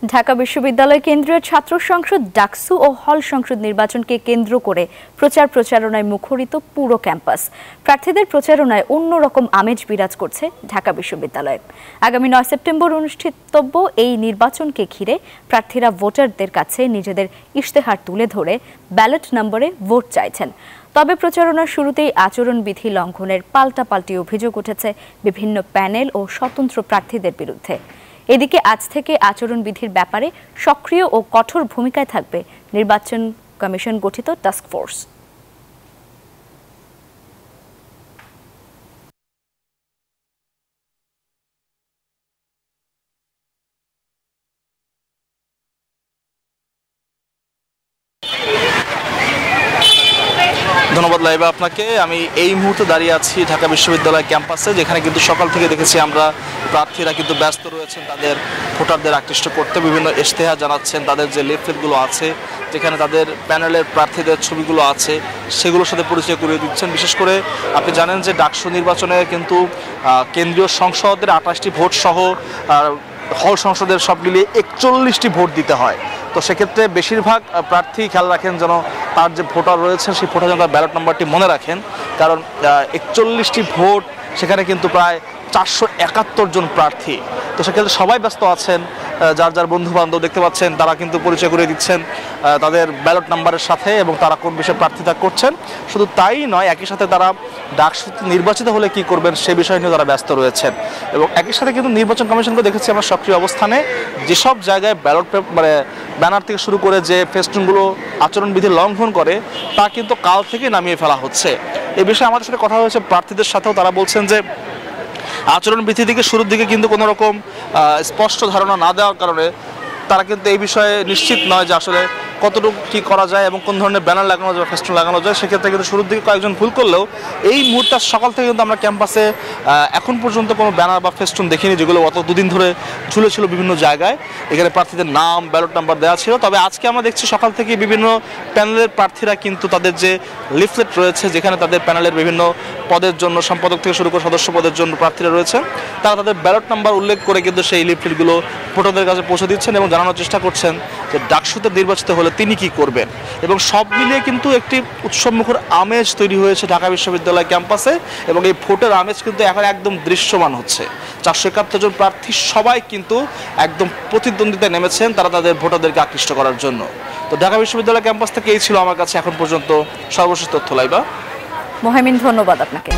ঢাকা বিশ্ববিদ্যালয় কেন্দ্রীয় ছাত্র সংসদ ডাকসু ও হল সংসদ নির্বাচনকে কেন্দ্র করে প্রচারণায় মুখরিত পুরো ক্যাম্পাস। প্রার্থীদের প্রচারণায় অন্যরকম আমেজ বিরাজ করছে ঢাকা বিশ্ববিদ্যালয়ে। আগামী 9 সেপ্টেম্বর অনুষ্ঠিতব্য এই নির্বাচনকে ঘিরে প্রার্থীরা ভোটারদের কাছে নিজেদের ইশতেহার তুলে ধরে ব্যালট নম্বরে ভোট চাইছেন। তবে প্রচারণার শুরুতেই আচরণবিধি লঙ্ঘনের পাল্টাপাল্টি অভিযোগ উঠেছে বিভিন্ন প্যানেল ও স্বতন্ত্র প্রার্থীদের বিরুদ্ধে। এদিকে আজ থেকে আচরণবিধির ব্যাপারে সক্রিয় ও কঠোর ভূমিকায় থাকবে নির্বাচন কমিশন গঠিত টাস্ক ফোর্স। ধন্যবাদ লাইবা আপনাকে। আমি এই মুহূর্তে দাঁড়িয়ে আছি ঢাকা বিশ্ববিদ্যালয় ক্যাম্পাসে, যেখানে কিন্তু সকাল থেকে দেখেছি আমরা প্রার্থীরা কিন্তু ব্যস্ত রয়েছেন তাদের ভোটারদের আকৃষ্ট করতে। বিভিন্ন ইশতেহার জানাচ্ছেন, তাদের যে লিফলেটগুলো আছে যেখানে তাদের প্যানেলের প্রার্থীদের ছবিগুলো আছে সেগুলোর সাথে পরিচয় করিয়ে দিচ্ছেন। বিশেষ করে আপনি জানেন যে ডাকসু নির্বাচনে কিন্তু কেন্দ্রীয় সংসদের 28টি ভোট সহ হল সংসদের সব মিলিয়ে 41টি ভোট দিতে হয়। তো সেক্ষেত্রে বেশিরভাগ প্রার্থী খেয়াল রাখেন যেন তার যে ভোটার রয়েছেন সেই ভোটার যেন তার ব্যালট নাম্বারটি মনে রাখেন, কারণ 41টি ভোট সেখানে কিন্তু প্রায় 471 জন প্রার্থী। তো সেক্ষেত্রে সবাই ব্যস্ত আছেন, যার যার বন্ধু বান্ধব দেখতে পাচ্ছেন তারা কিন্তু পরিচয় করিয়ে দিচ্ছেন তাদের ব্যালট নাম্বারের সাথে এবং তারা কোন বিষয়ে প্রার্থিতা করছেন। শুধু তাই নয়, একই সাথে তারা ডাকসু নির্বাচিত হলে কি করবেন সে বিষয় নিয়ে তারা ব্যস্ত রয়েছেন। এবং একই সাথে কিন্তু নির্বাচন কমিশনকে দেখেছি আমরা সক্রিয় অবস্থানে, যেসব জায়গায় ব্যালট ব্যানার থেকে শুরু করে যে ফেস্টুনগুলো আচরণবিধি লঙ্ঘন করে তা কিন্তু কাল থেকে নামিয়ে ফেলা হচ্ছে। এ বিষয়ে আমাদের সাথে কথা হয়েছে প্রার্থীদের সাথেও। তারা বলছেন যে আচরণবিধি থেকে শুরুর দিকে কিন্তু কোনো রকম স্পষ্ট ধারণা না দেওয়ার কারণে তারা কিন্তু এই বিষয়ে নিশ্চিত নয় যে আসলে কতটুকু কী করা যায় এবং কোন ধরনের ব্যানার লাগানো যায়, ফেস্টুন লাগানো যায়। সেক্ষেত্রে কিন্তু শুরুর দিকে কয়েকজন ভুল করলেও এই মুহূর্তে সকাল থেকে কিন্তু আমরা ক্যাম্পাসে এখন পর্যন্ত কোনো ব্যানার বা ফেস্টুন দেখিনি, যেগুলো গত দুদিন ধরে ঝুলেছিল বিভিন্ন জায়গায়। এখানে প্রার্থীদের নাম, ব্যালট নাম্বার দেওয়া ছিল। তবে আজকে আমরা দেখছি সকাল থেকে বিভিন্ন প্যানেলের প্রার্থীরা কিন্তু তাদের যে লিফলেট রয়েছে যেখানে তাদের প্যানেলের বিভিন্ন পদের জন্য সম্পাদক থেকে শুরু করে সদস্য পদের জন্য প্রার্থীরা রয়েছেন, তারা তাদের ব্যালট নাম্বার উল্লেখ করে কিন্তু সেই লিফলেটগুলো ভোটারদের কাছে পৌঁছে দিচ্ছেন এবং জানানোর চেষ্টা করছেন যে ডাকসুতে নির্বাচিত হলে তিনি কি করবেন। এবং সব মিলিয়ে কিন্তু একটি উৎসবমুখর আমেজ তৈরি হয়েছে ঢাকা বিশ্ববিদ্যালয় ক্যাম্পাসে এবং এই ভোটের আমেজ কিন্তু এখন একদম দৃশ্যমান হচ্ছে। 471 জন প্রার্থী সবাই কিন্তু একদম প্রতিদ্বন্দ্বিতায় নেমেছেন তারা তাদের ভোটারদেরকে আকৃষ্ট করার জন্য। তো ঢাকা বিশ্ববিদ্যালয় ক্যাম্পাস থেকে এই ছিল আমার কাছে এখন পর্যন্ত সর্বশেষ তথ্য। লাইবা, মোহামিন, ধন্যবাদ আপনাকে।